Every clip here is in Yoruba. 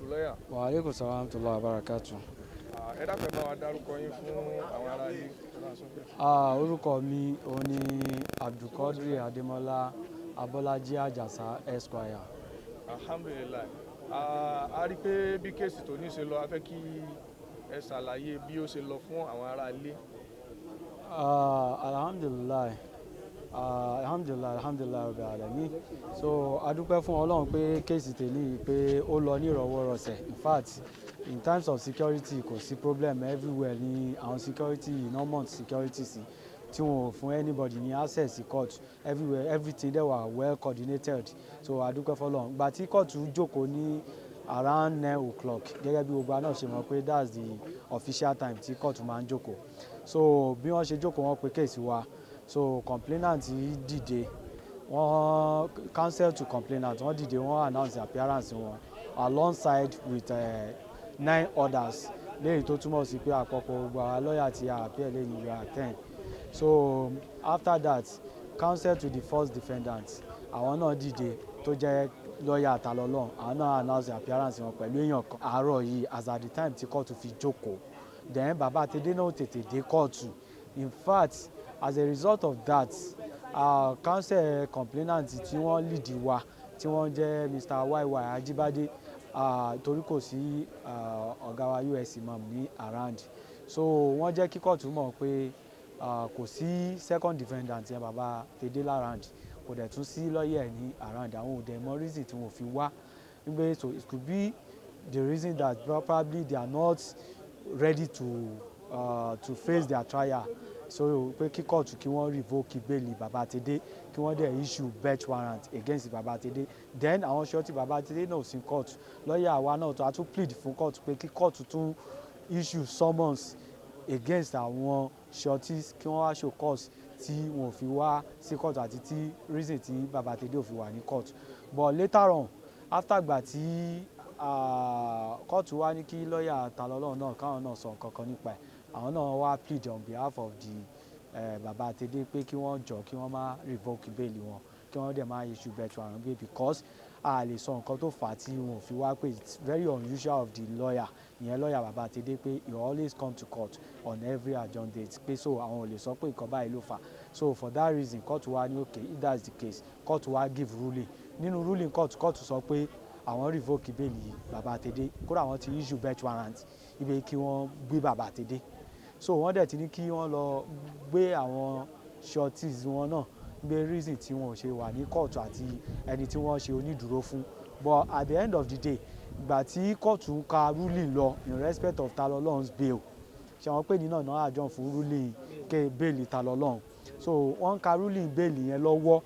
barakatuh lọ́yà. Wa alaikum salam wa rahmatullahi wa barakatuh. Ẹ dákun ẹ bá wa dárúkọ yín fún àwọn ará ilé. Orúkọ mi òun ni Abdulkadir Adémọ́lá Abọ́lájí Àjàsá Esquire. Alhamdulillah. A rí pé bí kéèsì tó ní ṣe lọ, a fẹ́ kí ẹ ṣàlàyé bí ó ṣe lọ fún àwọn ará ilé. Alhamdulillah rabbil alamin. So a dúpẹ́ fún Ọlọ́run pé kéèsì tèmi pé ó lọ ní ìrọ̀wọ́rọsẹ̀. In fact, in terms of security kò sí problem everywhere ní àwọn security normal security sí tí wọn ò fún anybody ní access sí court everywhere, everything they were well coordinated. So a dúpẹ́ fún Ọlọ́run. Ìgbà tí court jókòó ní around 9 o'clock gẹ́gẹ́ bí gbogbo náà ṣe mọ̀ pé that's the official time tí court máa ń jókòó. So bí wọ́n ṣe jókòó wọ́n pe kéèsì wa. So complainant dìde, wọ́n counsel to complainant, wọ́n dìde, wọ́n announce the appearance wọn alongside with 9 others léyìí tó túmọ̀ sí pé àpapọ̀ gbogbo àwọn lọ́ọ̀yà tí a appear lẹ́yìn ìwé 10. So after that, counsel to the first defendant, àwọn náà dìde tó jẹ́ lọ́ọ̀yà Tani Olohun, àwọn náà announce the appearance wọn pẹ̀lú èèyàn kan àárọ̀ yìí as at the time tí kóòtù fi jókòó. Then bàbá Tede náà tètè dé kóòtù. In fact, as a result of that, counsel complainant tí wọ́n lead wa tí wọ́n jẹ́ Mr. YY Ajibade torí kò sí ọ̀gá wa US imam ní around. So wọ́n jẹ́ kí kóòtù mọ̀ pé kò sí second defendant yẹn bàbá Tede around, kò dẹ̀ tún sí lawyer ní around. Àwọn ò dẹ̀ mọ reason tí wọ́n fi wá. So it could be the reason that probably they are not ready to face their trial. So pé kí kóòtù kí wọ́n revoke bail bàbá Tede, kí wọ́n dẹ̀ issue bench warrant against bàbá Tede. Then àwọn ṣọ́ọ̀tì bàbá Tede náà sí court, lọ́ọ̀yà wa náà tó a tún plead fún court pé kí kóòtù tún issue summons against àwọn ṣọ́ọ̀tì kí wọ́n wá show cause tí wọ́n fi wá sí court àti tí reason tí bàbá Tede ò fi wà ní court. But later on, after gbà tí kóòtù wá ní kí lọ́ọ̀yà Tani Olohun náà káwọn náà sọ nǹkan kan nípa ẹ̀, àwọn náà wá plead on behalf of the bàbá Tede pé kí wọ́n jọ kí wọ́n má revoke bail wọn, kí wọ́n dẹ̀ má issue bench warrant bail because a lè sọ nǹkan tó fà á tí wọ́n fi wá pé it's very unusual of the lawyer, ìyẹn lọ́ọ̀yà bàbá Tede pé he always come to court on every adjourned date pé so àwọn ò lè sọ pé nǹkan báyìí ló fà. So for that reason court wá ní okay, if that's the case court wá give ruling. Nínú ruling court sọ pé àwọn revoke bail bàbá Tede, kódà wọ́n ti issue bench warrant ibi kí wọ́n gbé bàbá Tede. So wọ́n dẹ̀ ti ní kí wọ́n lọ gbé àwọn shorties wọn náà gbé reason tí wọ́n ṣe wà ní court àti ẹni tí wọ́n ṣe onídùúró fún. But at the end of the day, ìgbà tí court ń ka ruling lọ in respect of Tani Olohun's bail, ṣe wọ́n pè ní náà adjourn fún ruling bail Tani Olohun. So wọ́n ka ruling bail yẹn lọ́wọ́,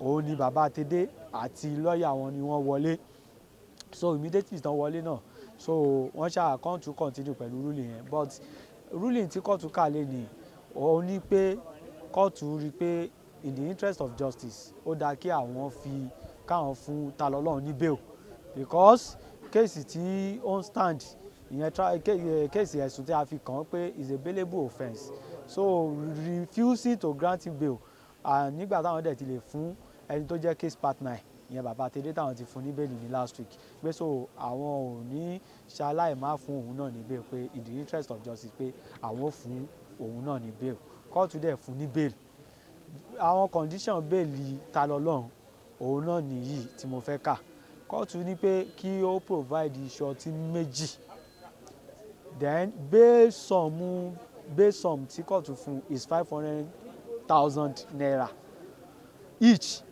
òun ni bàbá Tede àti lọ́ọ̀yà wọn ni wọ́n wọlé. So immediately tán wọlé náà, so wọ́n ṣáà continue pẹ̀lú ruling yẹn. But ruling tí kóòtù kà lé ní òun ní pé kóòtù rí pé in the interest of justice ó dáa kí àwọn káwọn fún Tani Olohun ní bail because kéèsì tí ó ń stand ìyẹn kéèsì ẹ̀sùn tí a fi kàn án pé is a bailable offence. So refusing to grant him bail nígbà táwọn dẹ̀ ti lè fún ẹni tó jẹ́ case partner ìyẹn bàbá Tede táwọn ti fún ní bail ní last week pé so àwọn ò ní ṣaláì má fún òun náà ní bail pé in the interest of justice pé àwọn ò fún òun náà ní bail. Kóòtù dẹ̀ fún ní bail. Àwọn condition bail Tani Olohun òun náà nìyí tí mo fẹ́ kà. Kóòtù ní pé kí ó provide ṣọ́ọ̀tì méjì. Then bail sum tí kóòtù fún is 500,000 naira each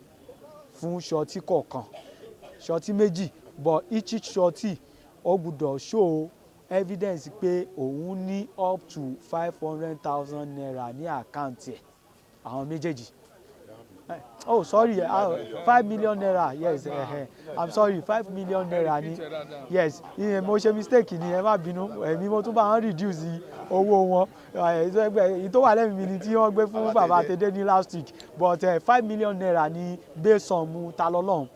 fún ṣọ́ọ̀tì kọ̀ọ̀kan, ṣọ́ọ̀tì méjì, but each ṣọ́ọ̀tì ó gbọ́dọ̀ show evidence pé òun ní up to 500,000 naira ní àkáǹtì ẹ̀, àwọn méjèèjì. Oh sorry, 5 million naira, yes, I'm sorry, 5 million naira ni, yes, mo ṣe mistake ni, ẹ má bínú, èmi mo tún bá wọn reduce owó wọn, èyí tó wà lẹ́mìí mi ni tí wọ́n gbé fún bàbá Tede ní last week, but 5 million naira ni bail sum Tani Olohun.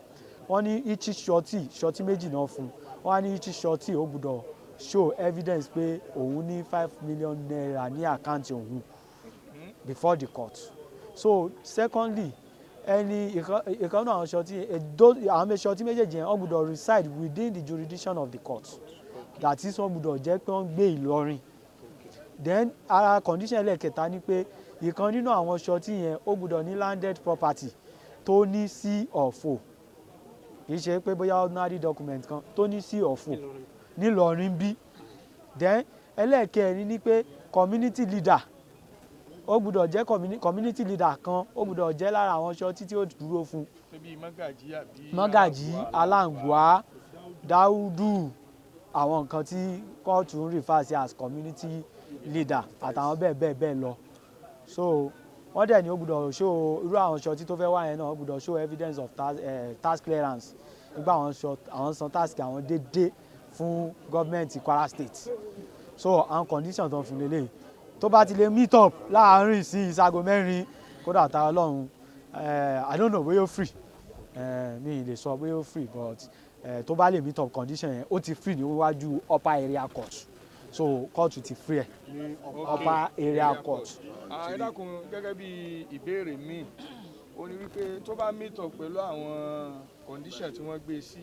Wọ́n ní each ṣọ́ọ̀tì méjì náà fún, wọ́n á ní each ṣọ́ọ̀tì ó gbọ́dọ̀ show evidence pé òun ní 5 million naira ní àkáǹtì òun before the court. So secondly, ẹni ìkan náà àwọn ṣọtí méjèèjì yẹn wọ́n gbọ́dọ̀ reside within the jurisdiction of the court that is wọ́n gbọ́dọ̀ jẹ́ pé wọ́n gbé Ìlọrin. Then ara condition ẹlẹ́kẹta ni pé ìkan nínú àwọn ṣọtí yẹn ó gbọ́dọ̀ ní landed property tó ní C of O, kì í ṣe pé bóyá ordinary document kan tó ní C of O nílọrin bí. Then ẹlẹ́kẹrin ni pé community leader ó gbọ́dọ̀ jẹ́ community leader kan ó gbọ́dọ̀ jẹ́ lára àwọn ṣọtí tí ó dúró fún. Mọ́gàjí Aláǹgbá Dáúdù àwọn nǹkan tí kóòtù ń refer sí as community leader àtàwọn bẹ́ẹ̀ lọ. So wọ́n dẹ̀ ní ó gbọ́dọ̀ show irú àwọn ṣọtí tó fẹ́ wá yẹn náà ó gbọ́dọ̀ show evidence of tax clearance nígbà àwọn san tax àwọn déédéé fún gọ́ọ̀mẹ̀ntì Kwara State. So àwọn condition tó ń fún lélẹ̀ tó bá ti lè meet up láàárín sí ìsago mẹ́rin kódà Tani Olohun I don't know bóyá ó free mi ì lè sọ bóyá ó free but tó bá lè meet up condition yẹn ó ti free níwájú upper area court. So court ti free ẹ̀ upper area court. Ẹ dákun gẹ́gẹ́ bí ìbéèrè mi ó ní wípé tó bá meet up pẹ̀lú àwọn condition tí wọ́n gbé sí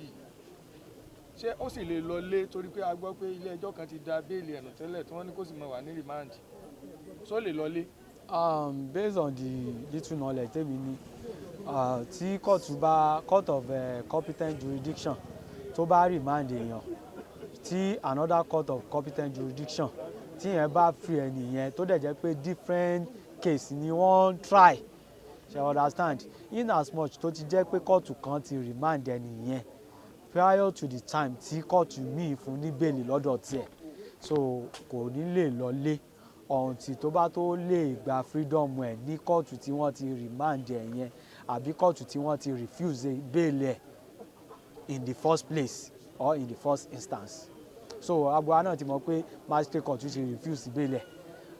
ṣé ó sì lè lọlé torí pé a gbọ́ pé ilé ẹjọ́ kan ti da béèlì ẹ̀nù tẹ́lẹ̀ tí wọ́n ní kó sì máa wà ní remand ṣó lè lọlé. Based on the little knowledge tèmi ní tí court of competent jurisdiction tó bá remand èèyàn tí another court of competent jurisdiction tí yẹn bá free ẹni yẹn tó dẹ̀ jẹ́ pé different case ni wọ́n try ṣe understand in as much tó ti jẹ́ pé kóòtù kan ti remand ẹni yẹn prior to the time tí kóòtù míì fún ní bẹ́ẹ̀lì lọ́dọ̀ tiẹ̀ so kò ní lè lọlé until tó bá tó lè gba freedom ẹ̀ ní kóòtù tí wọ́n ti remand ẹ̀ yẹn àbí kóòtù tí wọ́n ti refuse bẹ́ẹ̀lì ẹ̀ in the first place or in the first instance. So abuwa náà ti mọ̀ pé magistrate court ṣe refuse bẹ́ẹ̀lì ẹ̀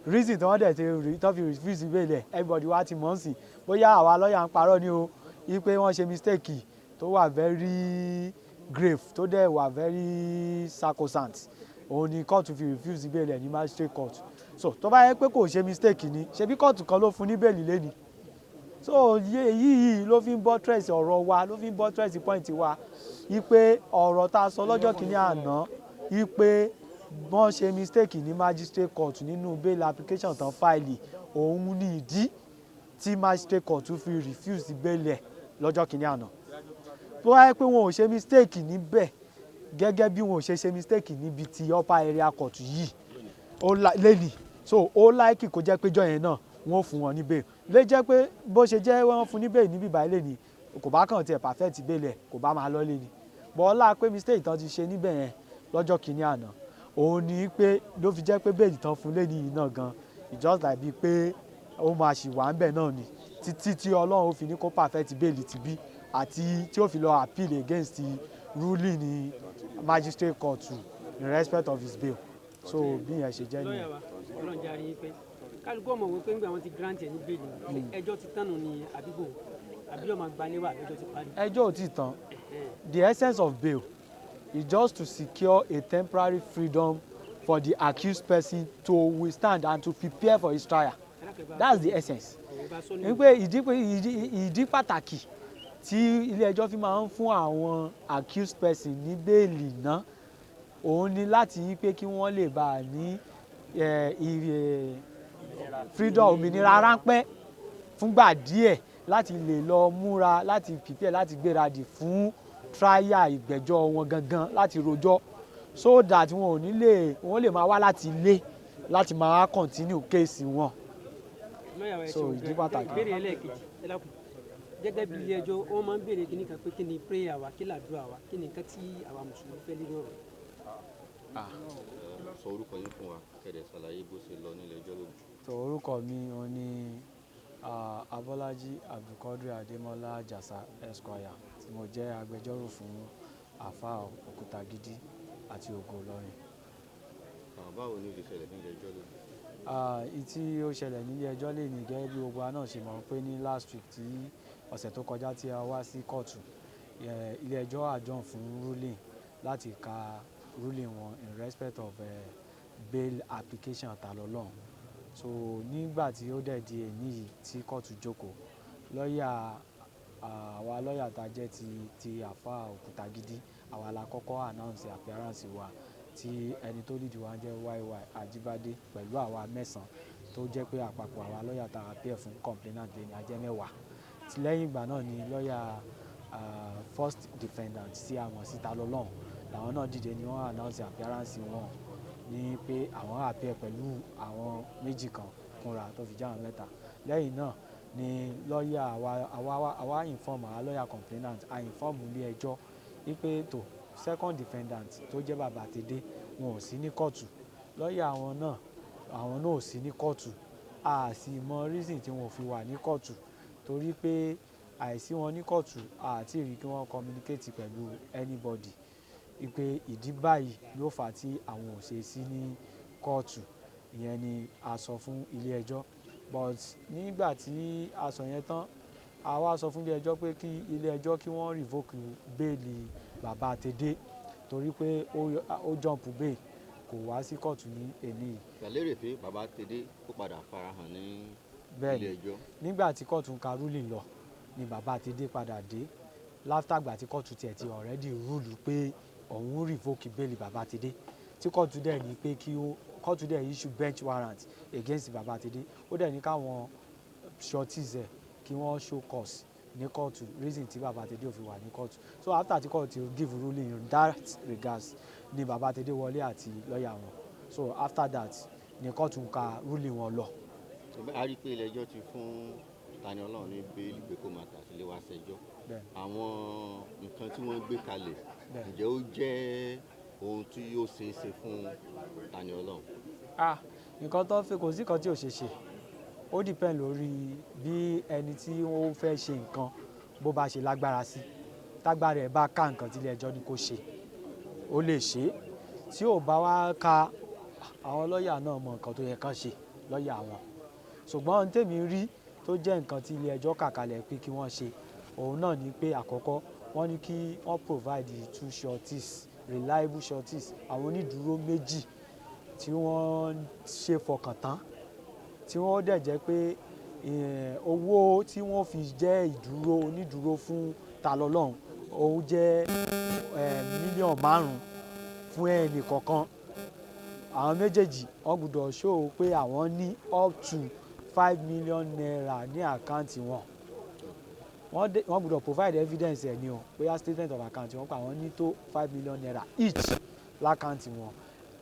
reason tí wọ́n dẹ̀ ti tó fi refuse bẹ́ẹ̀lì ẹ̀ everybody wá ti mọ̀ sí bóyá àwa lọ́ọ̀yà ń parọ́ ni o wípé wọ́n ṣe mistake tó wà very grave tó dẹ̀ wà very sacrosanct òun ni kóòtù fi refuse bẹ́ẹ̀lì ẹ̀ ní magistrate court. So tó bá yẹ pé kò ṣe mistake ni ṣebí kóòtù kan ló fún ní bẹ́ẹ̀lì lẹ́ni. So yìí ló fi ń buttress ọ̀rọ̀ wa ló fi ń buttress point wa wípé ọ̀rọ̀ tá a sọ lọ́jọ́ kìíní àná wípé wọ́n ṣe mistake ní magistrate court nínú bail application tán fáìlì òun ní ìdí tí magistrate court fi refuse bail ẹ̀ lọ́jọ́ kìíní àná. Tó wáyé pé wọn ò ṣe mistake níbẹ̀ gẹ́gẹ́ bí wọn ò ṣe mistake níbi ti upper area court yìí lẹ́nì so ó láìkì kó jẹ́ péjọ yẹn náà wọ́n fún wọn ní bail lè jẹ́ pé bó ṣe jẹ́ wọ́n fún ní bail níbí báyìí lẹ́nì kò bá kàn tiẹ̀ perfect bail ẹ̀ kò bá máa lọ lẹ́nì bọ́ọ̀lá pé mistake tán ti ṣe níbẹ̀ yẹn lọ́jọ́ kìíní àná òun ni pé ló fi jẹ́ pé bail tán fún lẹ́nì yìí náà gan it just like bíi pé ó máa ṣì wà ń bẹ̀ náà ni títí tí Ọlọ́run ó fi ní kó perfect bail ti bí àti tí ó fi lọ appeal against the ruling ní magistrate court in respect of his bail so bí yẹn ṣe jẹ́ nìyẹn. Ọlọ́run jẹ́ àríyìn pé kálukú ọmọ wípé ńgbà wọn ti grant ẹ̀ ní bail ẹjọ́ ti tánu ní àbíbò àbí ọmọ gbaléwà ẹjọ́ ti parí. ẹjọ́ ò tí ì tán the essence of bail is just to secure a temporary freedom for the accused person to withstand and to prepare for his trial that's the essence. ní pé ìdí pàtàkì tí ilé ẹjọ́ fi máa ń fún àwọn accused person ní bẹ́ẹ̀lì náà òun ni láti yí pé kí wọ́n lè bá a ní freedom òmìnira ráńpẹ́ fúngbà díẹ̀ láti lè lọ múra láti prepare láti gbéradì fún trial ìgbẹ́jọ́ wọn gangan láti rojọ́ so that wọ́n lè máa wá láti ilé láti máa continue case wọn. so ìdí pàtàkì. ìbéèrè ẹlẹ́ẹ̀kejì ẹ dákun gẹ́gẹ́ bí ilé ẹjọ́ wọ́n máa ń béèrè kíní kan pé kí ni prayer wa kí làdúrà wa kí ni nǹkan tí àwa mùsùlùmí fẹ́ lé lọ́rọ̀. sọ orúkọ yín fún wa kẹ̀dẹ̀ ṣàlàyé bó ṣe lọ nílé ẹjọ́ lónìí. tó orúkọ mi ò ní Abọ́lájí Abdulkadir Adémọ́lá Àjàsà Esquire tí mo jẹ́ agbẹjọ́rò fún àfáà Òkútagídí àti Ògo Ìlọrin. báwo ni ó ṣe ṣẹlẹ̀ nílé ẹjọ́ lónìí. ìtí ó ṣẹlẹ̀ nílé ẹjọ́ lè ní gẹ́gẹ́ bí gbogbo wa náà ṣe mọ̀ pé ní last week tí ọ̀sẹ̀ tó kọjá tí a wá sí kóòtù ilé ẹjọ́ adjourn fún ruling láti ka ruling wọn in respect of bail application Tani Olohun. So nígbà tí ó dẹ̀ di èní yìí tí kóòtù jókòó lọ́ọ̀yà àwa lọ́ọ̀yà tá jẹ́ ti àfa Òkútagidi àwa la kọ́kọ́ announce appearance wa tí ẹni tó lead wa jẹ́ YY Ajíbádé pẹ̀lú àwa 9 tó jẹ́ pé àpapọ̀ àwa lọ́ọ̀yà tá appear fún complainant lé ní ajẹ́ 10. Lẹ́yìn ìgbà náà ni lọ́ọ̀yà first defendant tí a mọ̀ sí Tani Olohun làwọn náà dìde ni wọ́n announce appearance wọn ní pé àwọn appear pẹ̀lú àwọn méjì kan kúnra tó fi jẹ́ àwọn 3. Lẹ́yìn náà ni lọ́ọ̀yà àwa inform àwa lọ́ọ̀yà complainant a inform ilé ẹjọ́ wípé tó second defendant tó jẹ́ bàbá Tèdé wọn ò sí ní kóòtù, lọ́ọ̀yà àwọn náà ò sí ní kóòtù, a sì mọ reason tí wọn ò fi wà ní kóòtù torí pé àìsí wọn ní kóòtù àti rí kí wọ́n communicate pẹ̀lú anybody wípé ìdí báyìí ló fà á tí àwọn ò ṣe sí ní kóòtù. Ìyẹn ni a sọ fún ilé ẹjọ́, but nígbà tí a sọ yẹn tán a wá sọ fún ilé ẹjọ́ pé kí ilé ẹjọ́ kí wọ́n revoke bẹ́ẹ̀lì bàbá Tèdé torí pé ó jump bail kò wá sí kóòtù ní èní yìí. Ìgbàlérè pé bàbá Tèdé ó padà farahàn ní ilé ẹjọ́. Nígbà tí kóòtù ń ka ruling lọ ni bàbá Tèdé padà dé látàgbà tí kóòtù tiẹ̀ ti already rule pé òun revoke bẹ́ẹ̀lì bàbá Tèdé tí kóòtù dẹ̀ ní pé kóòtù dẹ̀ issue bench warrant against bàbá Tèdé ó dẹ̀ ní káwọn sureties ẹ̀ kí wọ́n show cause ní kóòtù reason tí bàbá Tèdé ò fi wà ní kóòtù. So after tí kóòtù give ruling in that regards ni bàbá Tèdé wọlé àti lọ́ọ̀yà wọn, so after that ni kóòtù ń ka ruling wọn lọ. A rí i pé ilé ẹjọ́ ti fún Tani Olohun ní bẹ́ẹ̀lì pé kó máa tàsílẹ̀ wá ṣẹjọ́. Àwọn nǹkan tí wọ́n gbé kalẹ̀ ǹjẹ́ ó jẹ́ ohun tí yóò ṣeé ṣe fún Tani Olohun? Nǹkan tó fẹ́ kò sí nǹkan tí ò ṣe ṣe, ó depend lórí bí ẹni tí ó fẹ́ ṣe nǹkan bó bá ṣe lágbára sí. Tágbára ẹ̀ bá ká nǹkan tí ilé ẹjọ́ ní kó ṣe ó lè ṣe, tí ò bá wá ká àwọn lọ́ọ̀yà náà mọ nǹkan tó yẹ kán ṣe lọ́ọ̀yà wọn. Ṣùgbọ́n ohun tèmi rí tó jẹ́ nǹkan tí ilé ẹjọ́ kà kalẹ̀ pé kí wọ́n ṣe òun náà ni pé àkọ́kọ́ wọ́n ní kí wọ́n provide 2 sureties, reliable sureties, àwọn onídùúró méjì tí wọ́n ṣe fọkàn tán tí wọ́n dẹ̀ jẹ́ pé owó tí wọ́n fi jẹ́ onídùúró fún Tani Olohun òun jẹ́ mílíọ̀nù 5 fún ẹnì kọ̀ọ̀kan. Àwọn méjèèjì wọ́n gbọ́dọ̀ show pé àwọn ní up to 5 million naira ní àkáǹtì wọn. Wọ́n gbọ́dọ̀ provide evidence ẹ̀ ní o bóyá statement of account wọn pa àwọn ní tó 5 million naira each lákáǹtì wọn.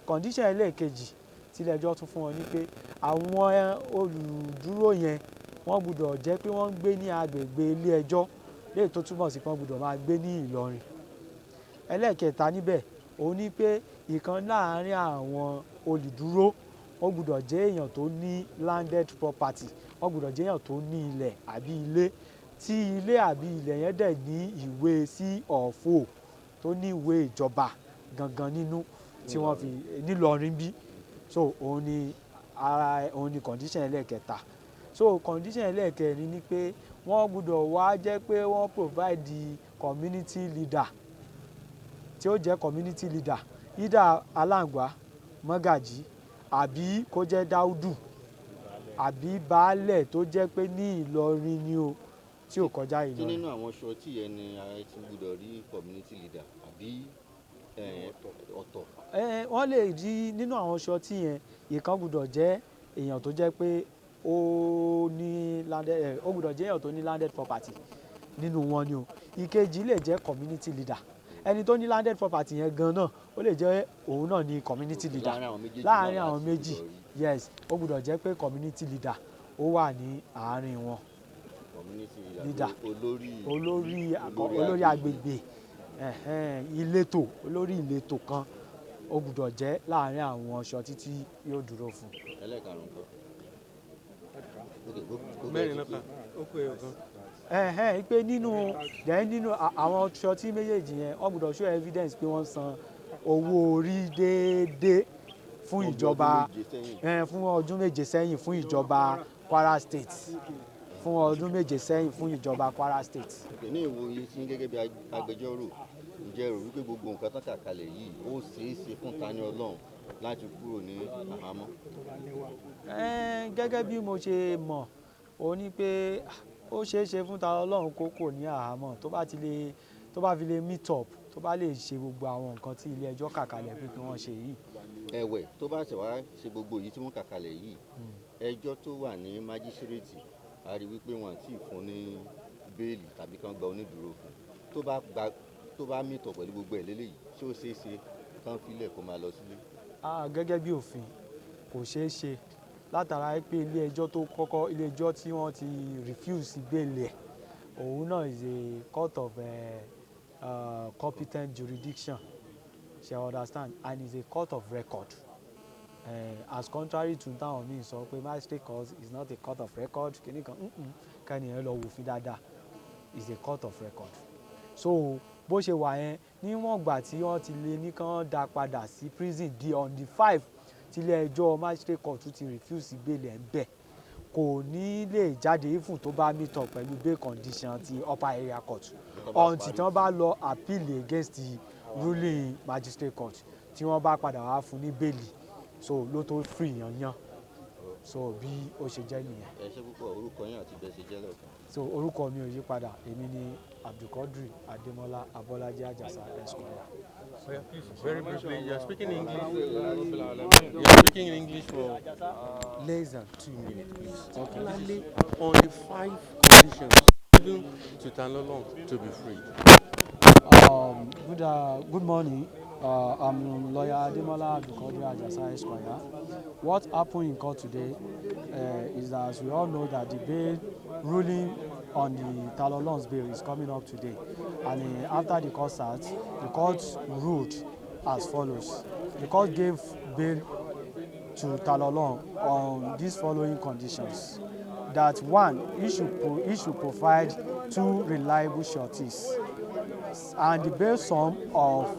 Condition ẹlẹ́ẹ̀kejì tí ilé ẹjọ́ tún fún wọn ní pé àwọn olùdúró yẹn wọ́n gbọ́dọ̀ jẹ́ pé wọ́n ń gbé ní agbègbè ilé ẹjọ́ léyìí tó túmọ̀ sí pé wọ́n gbọ́dọ̀ máa gbé ní Ìlọrin. Ẹlẹ́ẹ̀kẹta níbẹ̀ òun ní pé ìkan láàárín àwọn olùdúró wọ́n gbọ́dọ̀ jẹ́ èèyàn tó ní landed property, wọ́n gbọ́dọ̀ jẹ́ èèyàn tó ní ilẹ̀ àbí ilé tí ilé àbí ilẹ̀ yẹn dẹ̀ ní ìwé sí ọ̀fọ̀ tó ní ìwé ìjọba gangan nínú tí wọ́n fi nílọrin bí. So òun ni condition ẹlẹ́ẹ̀kẹta. So condition ẹlẹ́ẹ̀kẹrin ni pé wọ́n gbọ́dọ̀ wá jẹ́ pé wọ́n provide the community leader tí ó jẹ́ community leader either Alangba Mọ́gàjí àbí kó jẹ́ Dáúdù àbí baálẹ̀ tó jẹ́ pé ní Ìlọrin ni o tí ò kọjá Ìlọrin. Kí nínú àwọn ṣọ́ọ̀tì yẹn ni ààrẹ ti gbọ́dọ̀ rí community leader àbí ọ̀tọ̀? Wọ́n lè rí nínú àwọn ṣọ́ọ̀tì yẹn ìkan gbọ́dọ̀ jẹ́ èèyàn tó jẹ́ pé ó gbọ́dọ̀ jẹ́ èèyàn tó ní landed property nínú wọn ni o. Ìkejì lè jẹ́ community leader, ẹni tó ní landed property yẹn gan náà ó lè jẹ́ òun náà ní community leader láàárín àwọn méjì. Yes, ó gbọ́dọ̀ jẹ́ pé community leader ó wà ní àárín wọn. Leader olórí agbègbè olórí ìletò kan ó gbọ́dọ̀ jẹ́ láàárín àwọn ṣọ́ọ̀tì tí yóò dúró fún. Ẹlẹ́ẹ̀karùn-ún kan. Mẹ́rin lọ́kàn ó pé ọ̀kan. Pé nínú àwọn ṣọ́ọ̀tì méjèèjì yẹn wọ́n gbọ́dọ̀ show evidence pé wọ́n san owó orí déédéé fún ìjọba fún ọdún méje sẹ́yìn fún ìjọba Kwara State fún ọdún méje sẹ́yìn fún ìjọba Kwara State. Ní ìwòye sí gẹ́gẹ́ bí agbẹjọ́rò ǹjẹ́ rò wípé gbogbo nǹkan tó kà kalẹ̀ yìí ó ṣeé ṣe fún Tani Olohun láti kúrò ní àhámọ́? Gẹ́gẹ́ bí mo ṣe mọ̀ ó ní pé ó ṣeé ṣe fún Tani Olohun kó kò ní àhámọ́ tó bá fi lè meet up tó bá lè ṣe gbogbo àwọn nǹkan tí ilé ẹjọ́ kà kalẹ̀ pé kí wọ́n ṣe yìí. ẹ̀wẹ̀ tó bá ṣe wá ṣe gbogbo èyí tí wọ́n kà kalẹ̀ yìí ẹjọ́ tó wà ní májísírèètì a rí wípé wọn àti ìfún ní béèlì tàbí kan gba onídùúró fún tó bá meet up pẹ̀lú gbogbo ẹ̀ lélẹ́yìí ṣé ó ṣeé ṣe kán filẹ̀ kó máa lọ sílé. Gẹ́gẹ́ bí òfin kò ṣeé ṣe látara pé ilé ẹjọ́ tí wọ́n ti refuse bẹ́ẹ̀lì ẹ̀ òun náà is a court of competent jurisdiction, she understand, and is a court of record. As contrary to táwọn míì sọ pé magistrate court is not a court of record kìnnìkan kẹ́niyàn lọ wò fi dáadáa is a court of record. So bó ṣe wà yẹn níwọ̀n ìgbà tí wọ́n ti lè ní kán dá padà sí prison di on the 5 tílé ẹjọ́ magistrate court ti refuse bail ẹ̀ ń bẹ̀ kò ní lè jáde ifun tó bá meet up pẹ̀lú bail condition ti upper area court until tí wọ́n bá lọ appeal against the ruling magistrate court tí wọ́n bá padà wá fún ní bail so ló tó free yanyan so bí ó ṣe jẹ́ nìyẹn. ẹ ṣe púpọ̀ orúkọ yín àti bẹ́ẹ̀ ṣe jẹ́ lẹ́ẹ̀kan. So orúkọ mi ò yí padà èmi ni Abdulkadir Ademola Abolaji Ajasa Esquire. Yeah, please, very briefly, you're speaking English. You're speaking in English for less than 2 minutes, please. Particularly on the 5 conditions given to Tani Olohun to be free. Good morning. I'm lawyer Ademola Abdulkadir Ajasa Esquire. What happened in court today is that as we all know that the bail ruling on the Tani Olohun's bail is coming up today, and after the court starts, the court ruled as follows. The court gave bail to Tani Olohun on these following conditions: that one, he should provide 2 reliable sureties, and the bail sum of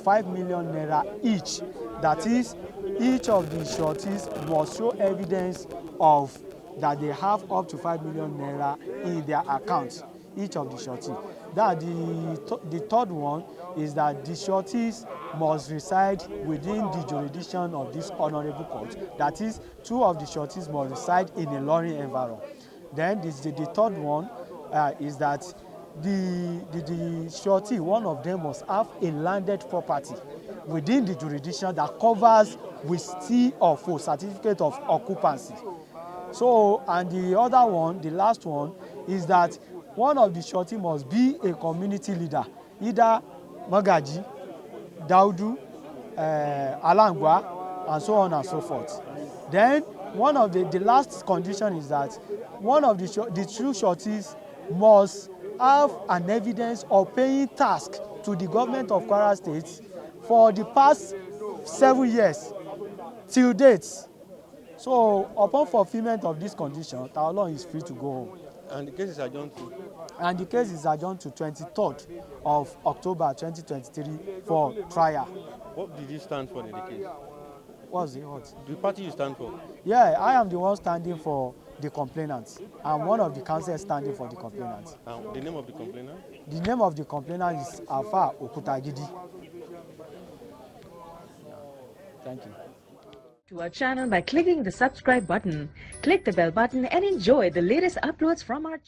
5 million naira each. That is, each of the sureties must show evidence of that they have up to 5 million naira in their account, each of the surety. That the third one is that the sureties must reside within the jurisdiction of this honorable court. That is, 2 of the sureties must reside in a Ilorin environment. Then the third one is that the surety, one of them must have a landed property within the jurisdiction that covers with C/O certificate of occupancy. So, and the other one, the last one, is that one of the surety must be a community leader, either Magaji, Daudu, Alangwa, and so on and so forth. Then one of the last condition is that one of the 2 sureties must have an evidence of paying tax to the government of Kwara State for the past 7 years till date. So upon fulfillment of this condition, Tani Olohun is free to go home. And the case is adjourned to? And the case is adjourned to 23rd of October 2023 for trial. What did you stand for in the case? What's the what? The party you stand for? Yeah, I am the one standing for the complainant. I'm one of the counsel standing for the complainant. The name of the complainant? The name of the complainant is Alfa Okutagidi. Yeah. Thank you. To our channel by clicking the subscribe button. Click the bell button and enjoy the latest uploads from our channel.